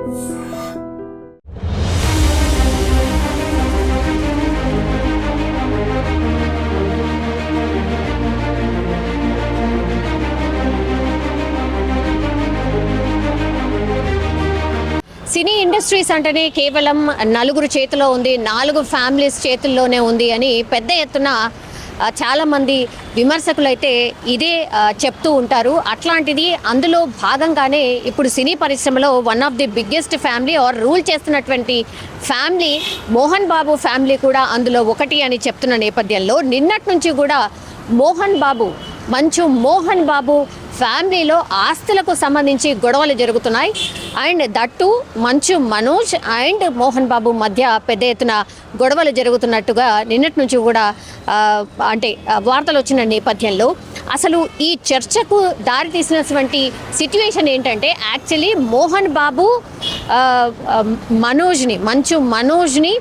సినీ industries అంటేనే కేవలం నలుగురు చేతిలో ఉంది, 4 ఫ్యామిలీస్ చేతుల్లోనే ఉంది అని పెద్ద ఎత్తున చాలామంది విమర్శకులు అయితే ఇదే చెప్తూ ఉంటారు. అట్లాంటిది అందులో భాగంగానే ఇప్పుడు సినీ పరిశ్రమలో one of the biggest family or rule చేస్తున్నటువంటి ఫ్యామిలీ మోహన్ బాబు ఫ్యామిలీ కూడా అందులో ఒకటి అని చెప్తున్న నేపథ్యంలో నిన్నటి నుంచి కూడా మంచు మోహన్ బాబు ఫ్యామిలీలో ఆస్తులకు సంబంధించి గొడవలు జరుగుతున్నాయి. And that Manchu Manoj and Mohan Babu మధ్య పెద్ద ఎత్తున గొడవలు జరుగుతున్నట్టుగా నిన్నటి నుంచి కూడా వార్తలు వచ్చిన నేపథ్యంలో అసలు ఈ చర్చకు దారితీసినటువంటి సిట్యుయేషన్ ఏంటంటే యాక్చువల్లీ మోహన్ బాబు మంచు మనోజ్ని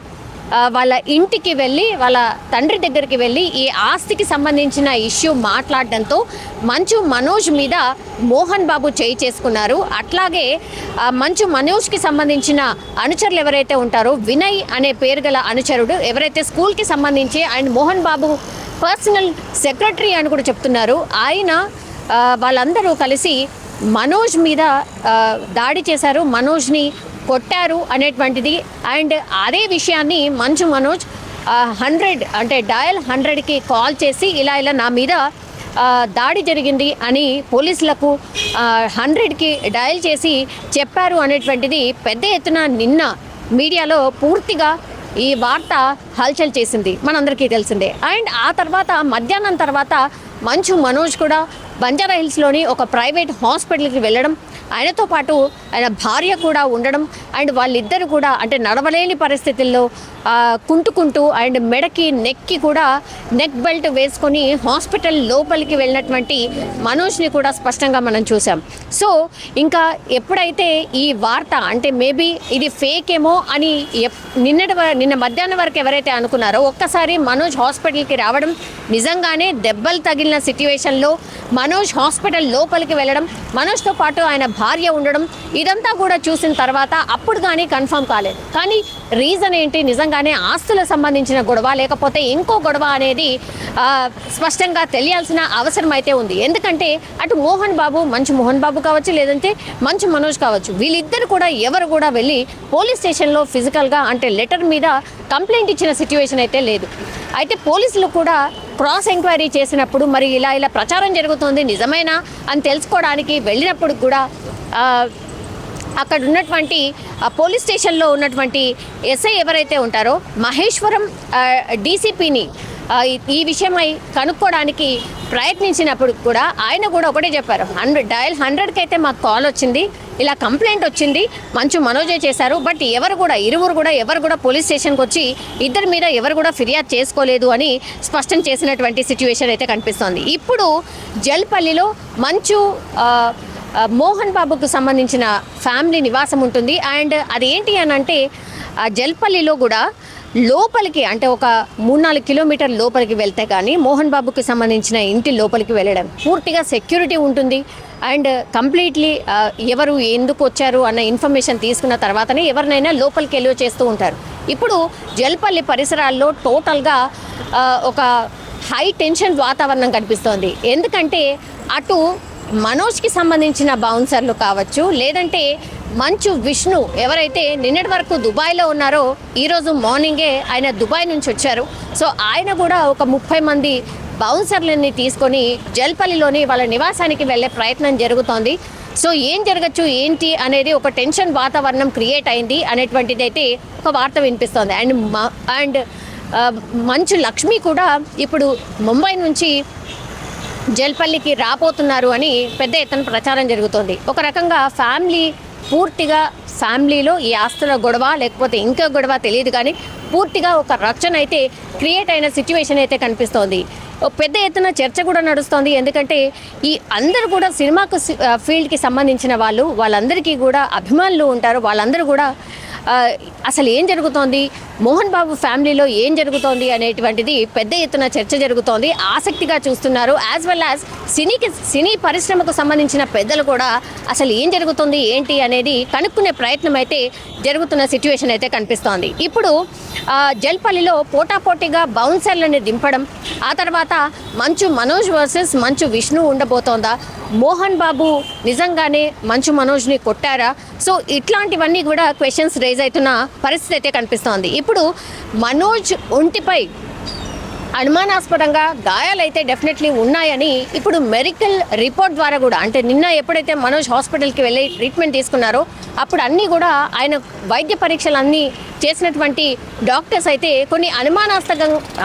వాళ్ళ ఇంటికి వెళ్ళి వాళ్ళ తండ్రి దగ్గరికి వెళ్ళి ఈ ఆస్తికి సంబంధించిన ఇష్యూ మాట్లాడడంతో మంచు మనోజ్ మీద మోహన్ బాబు చేయి చేసుకున్నారు. అట్లాగే మంచు మనోజ్కి సంబంధించిన అనుచరులు ఎవరైతే ఉంటారో వినయ్ అనే పేరు గల అనుచరుడు ఎవరైతే స్కూల్కి సంబంధించి and Mohan Babu personal secretary అని కూడా చెప్తున్నారు, ఆయన వాళ్ళందరూ కలిసి మనోజ్ మీద దాడి చేశారు, మనోజ్ని కొట్టారు అనేటువంటిది. అండ్ అదే విషయాన్ని మంచు మనోజ్ 100 డయల్ 100కి కాల్ చేసి ఇలా నా మీద దాడి జరిగింది అని పోలీసులకు 100కి డయల్ చేసి చెప్పారు అనేటువంటిది పెద్ద ఎత్తున నిన్న మీడియాలో పూర్తిగా ఈ వార్త హల్చల్ చేసింది, మనందరికీ తెలిసిందే. అండ్ ఆ తర్వాత మధ్యాహ్నం తర్వాత మంచు మనోజ్ కూడా బంజారా హిల్స్లోని ఒక ప్రైవేట్ హాస్పిటల్కి వెళ్ళడం, ఆయనతో పాటు ఆయన భార్య కూడా ఉండడం అండ్ వాళ్ళిద్దరు కూడా నడవలేని పరిస్థితుల్లో కుంటుకుంటూ అండ్ మెడకి నెక్కి కూడా నెక్ బెల్ట్ వేసుకొని హాస్పిటల్ లోపలికి వెళ్ళినటువంటి మనోజ్ని కూడా స్పష్టంగా మనం చూసాం. సో ఇంకా ఎప్పుడైతే ఈ వార్త మేబీ ఇది ఫేక్ ఏమో అని నిన్న మధ్యాహ్నం వరకు ఎవరైతే అనుకున్నారో ఒక్కసారి మనోజ్ హాస్పిటల్కి రావడం, నిజంగానే దెబ్బలు తగిలిన సిట్యుయేషన్లో మనోజ్ హాస్పిటల్ లోపలికి వెళ్ళడం, మనోజ్తో పాటు ఆయన భార్య ఉండడం, ఇదంతా కూడా చూసిన తర్వాత అప్పుడు కానీ కన్ఫర్మ్ కాలేదు. కానీ రీజన్ ఏంటి, నిజంగానే ఆస్తులకు సంబంధించిన గొడవ లేకపోతే ఇంకో గొడవ అనేది స్పష్టంగా తెలియాల్సిన అవసరం అయితే ఉంది. ఎందుకంటే అటు మంచు మోహన్ బాబు కావచ్చు, లేదంటే మంచు మనోజ్ కావచ్చు, వీళ్ళిద్దరు కూడా ఎవరు కూడా వెళ్ళి పోలీస్ స్టేషన్లో ఫిజికల్గా లెటర్ మీద కంప్లైంట్ ఇచ్చిన సిట్యుయేషన్ అయితే లేదు. అయితే పోలీసులు కూడా క్రాస్ ఎంక్వైరీ చేసినప్పుడు మరి ఇలా ప్రచారం జరుగుతుంది నిజమేనా అని తెలుసుకోవడానికి వెళ్ళినప్పుడు కూడా అక్కడ ఉన్నటువంటి పోలీస్ స్టేషన్లో ఉన్నటువంటి ఎస్ఐ ఎవరైతే ఉంటారో మహేశ్వరం డీసీపీని ఈ విషయమై కనుక్కోవడానికి ప్రయత్నించినప్పుడు కూడా ఆయన కూడా ఒకటే చెప్పారు, డయల్ 100కి అయితే మాకు కాల్ వచ్చింది, ఇలా కంప్లైంట్ వచ్చింది, మంచు మనోజే చేశారు, బట్ ఇరువురు కూడా పోలీస్ స్టేషన్కి వచ్చి ఇద్దరి మీద ఎవరు కూడా ఫిర్యాదు చేసుకోలేదు అని స్పష్టం చేసినటువంటి సిట్యుయేషన్ అయితే కనిపిస్తోంది. ఇప్పుడు జల్పల్లిలో మంచు మోహన్ బాబుకు సంబంధించిన ఫ్యామిలీ నివాసం ఉంటుంది. అండ్ అదేంటి అని జల్పల్లిలో కూడా లోపలికి ఒక 3-4 కిలోమీటర్ల లోపలికి వెళ్తే కానీ మోహన్ బాబుకి సంబంధించిన ఇంటి లోపలికి వెళ్ళడం పూర్తిగా సెక్యూరిటీ ఉంటుంది. అండ్ కంప్లీట్లీ ఎవరు ఎందుకు వచ్చారు అన్న ఇన్ఫర్మేషన్ తీసుకున్న తర్వాతనే ఎవరినైనా లోపలికి ఎల్లో చేస్తూ ఉంటారు. ఇప్పుడు జల్పల్లి పరిసరాల్లో టోటల్గా ఒక హై టెన్షన్ వాతావరణం కనిపిస్తోంది. ఎందుకంటే అటు మనోజ్కి సంబంధించిన బౌన్సర్లు కావచ్చు, లేదంటే మంచు విష్ణు ఎవరైతే నిన్నటి వరకు దుబాయ్లో ఉన్నారో ఈరోజు మార్నింగే ఆయన దుబాయ్ నుంచి వచ్చారు. సో ఆయన కూడా ఒక 30 మంది బౌన్సర్లని తీసుకొని జల్పల్లిలోని వాళ్ళ నివాసానికి వెళ్ళే ప్రయత్నం జరుగుతోంది. సో ఏం జరగచ్చు ఏంటి అనేది ఒక టెన్షన్ వాతావరణం క్రియేట్ అయింది అనేటువంటిది అయితే ఒక వార్త వినిపిస్తోంది. అండ్ మంచు లక్ష్మి కూడా ఇప్పుడు ముంబై నుంచి జల్పల్లికి రాబోతున్నారు అని పెద్ద ఎత్తున ప్రచారం జరుగుతోంది. ఒక రకంగా ఫ్యామిలీలో ఈ ఆస్తుల గొడవ లేకపోతే ఇంకా గొడవ తెలియదు, కానీ పూర్తిగా ఒక రక్షణ అయితే క్రియేట్ అయిన సిట్యుయేషన్ అయితే కనిపిస్తోంది. పెద్ద ఎత్తున చర్చ కూడా నడుస్తోంది. ఎందుకంటే ఈ అందరూ కూడా సినిమాకు ఫీల్డ్కి సంబంధించిన వాళ్ళందరికీ కూడా అభిమానులు ఉంటారు. వాళ్ళందరూ కూడా అసలు ఏం జరుగుతోంది, మోహన్ బాబు ఫ్యామిలీలో ఏం జరుగుతోంది అనేటువంటిది పెద్ద ఎత్తున చర్చ జరుగుతోంది. ఆసక్తిగా చూస్తున్నారు. యాజ్ వెల్ యాజ్ సినీ పరిశ్రమకు సంబంధించిన పెద్దలు కూడా అసలు ఏం జరుగుతుంది ఏంటి అనేది కనుక్కునే ప్రయత్నం అయితే జరుగుతున్న సిచ్యువేషన్ అయితే కనిపిస్తోంది. ఇప్పుడు జల్పల్లిలో పోటాపోటీగా బౌన్సర్లని దింపడం, ఆ తర్వాత మంచు మనోజ్ వర్సెస్ మంచు విష్ణు ఉండబోతోందా, మోహన్ బాబు నిజంగానే మంచు మనోజ్ని కొట్టారా? సో ఇట్లాంటివన్నీ కూడా క్వశ్చన్స్ రైజ్ అవుతున్న పరిస్థితి అయితే కనిపిస్తోంది. ఇప్పుడు మనోజ్ ఒంటిపై అనుమానాస్పదంగా గాయాలైతే డెఫినెట్లీ ఉన్నాయని ఇప్పుడు మెడికల్ రిపోర్ట్ ద్వారా కూడా, అంటే నిన్న ఎప్పుడైతే మనోజ్ హాస్పిటల్కి వెళ్ళి ట్రీట్మెంట్ తీసుకున్నారో అప్పుడు అన్నీ కూడా ఆయన వైద్య పరీక్షలు అన్నీ చేసినటువంటి డాక్టర్స్ అయితే కొన్ని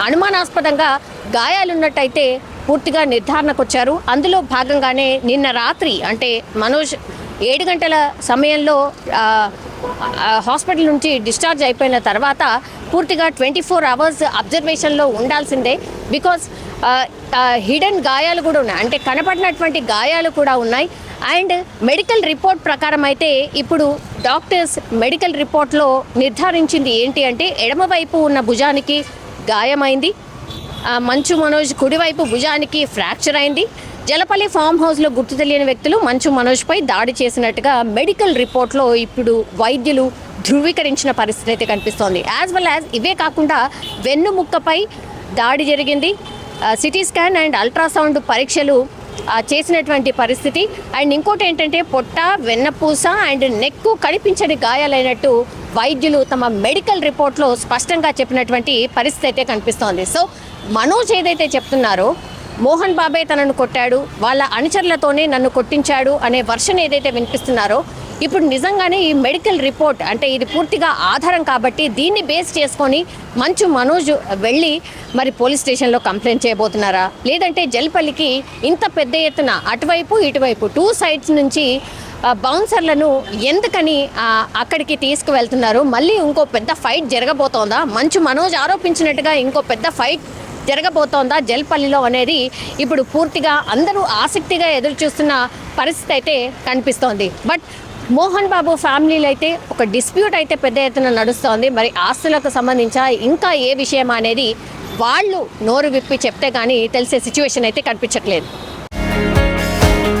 అనుమానాస్పదంగా గాయాలున్నట్టయితే పూర్తిగా నిర్ధారణకు వచ్చారు. అందులో భాగంగానే నిన్న రాత్రి అంటే మనోజ్ 7 గంటల సమయంలో హాస్పిటల్ నుంచి డిశ్చార్జ్ అయిపోయిన తర్వాత పూర్తిగా 24 అవర్స్ అబ్జర్వేషన్లో ఉండాల్సిందే. బికాజ్ హిడెన్ గాయాలు కూడా ఉన్నాయి, అంటే కనపడినటువంటి గాయాలు కూడా ఉన్నాయి. అండ్ మెడికల్ రిపోర్ట్ ప్రకారం అయితే ఇప్పుడు డాక్టర్స్ మెడికల్ రిపోర్ట్లో నిర్ధారించింది ఏంటి అంటే ఎడమవైపు ఉన్న భుజానికి గాయమైంది, మంచు మనోజ్ కుడివైపు భుజానికి ఫ్రాక్చర్ అయింది. జలపల్లి ఫామ్ హౌస్లో గుర్తు తెలియని వ్యక్తులు మంచు మనోజ్పై దాడి చేసినట్టుగా మెడికల్ రిపోర్ట్లో ఇప్పుడు వైద్యులు ధృవీకరించిన పరిస్థితి అయితే కనిపిస్తోంది. యాజ్ వెల్ యాజ్ ఇవే కాకుండా వెన్నుముక్కపై దాడి జరిగింది, సిటీ స్కాన్ అండ్ అల్ట్రాసౌండ్ పరీక్షలు చేసినటువంటి పరిస్థితి. అండ్ ఇంకోటి ఏంటంటే పొట్ట, వెన్నపూస అండ్ నెక్కు కనిపించని గాయాలైనట్టు వైద్యులు తమ మెడికల్ రిపోర్ట్లో స్పష్టంగా చెప్పినటువంటి పరిస్థితి అయితే కనిపిస్తోంది. సో మనోజ్ ఏదైతే చెప్తున్నారో మోహన్ బాబే తనను కొట్టాడు, వాళ్ళ అనుచరులతోనే నన్ను కొట్టించాడు అనే వర్షన్ ఏదైతే వినిపిస్తున్నారో ఇప్పుడు నిజంగానే ఈ మెడికల్ రిపోర్ట్ అంటే ఇది పూర్తిగా ఆధారం కాబట్టి దీన్ని బేస్ చేసుకొని మంచు మనోజ్ వెళ్ళి మరి పోలీస్ స్టేషన్లో కంప్లైంట్ చేయబోతున్నారా, లేదంటే జల్పల్లికి ఇంత పెద్ద ఎత్తున అటువైపు ఇటువైపు 2 సైడ్స్ నుంచి బౌన్సర్లను ఎందుకని అక్కడికి తీసుకువెళ్తున్నారు, మళ్ళీ ఇంకో పెద్ద ఫైట్ జరగబోతోందా, మంచు మనోజ్ ఆరోపించినట్టుగా ఇంకో పెద్ద ఫైట్ జరగబోతోందా జల్పల్లిలో అనేది ఇప్పుడు పూర్తిగా అందరూ ఆసక్తిగా ఎదురు చూస్తున్న పరిస్థితి అయితే కనిపిస్తోంది. బట్ మోహన్ బాబు ఫ్యామిలీలో అయితే ఒక డిస్ప్యూట్ అయితే పెద్ద ఎత్తున నడుస్తోంది. మరి ఆస్తులకు సంబంధించి ఇంకా ఏ విషయం అనేది వాళ్ళు నోరు విప్పి చెప్తే కానీ తెలిసే సిచ్యువేషన్ అయితే కనిపించట్లేదు.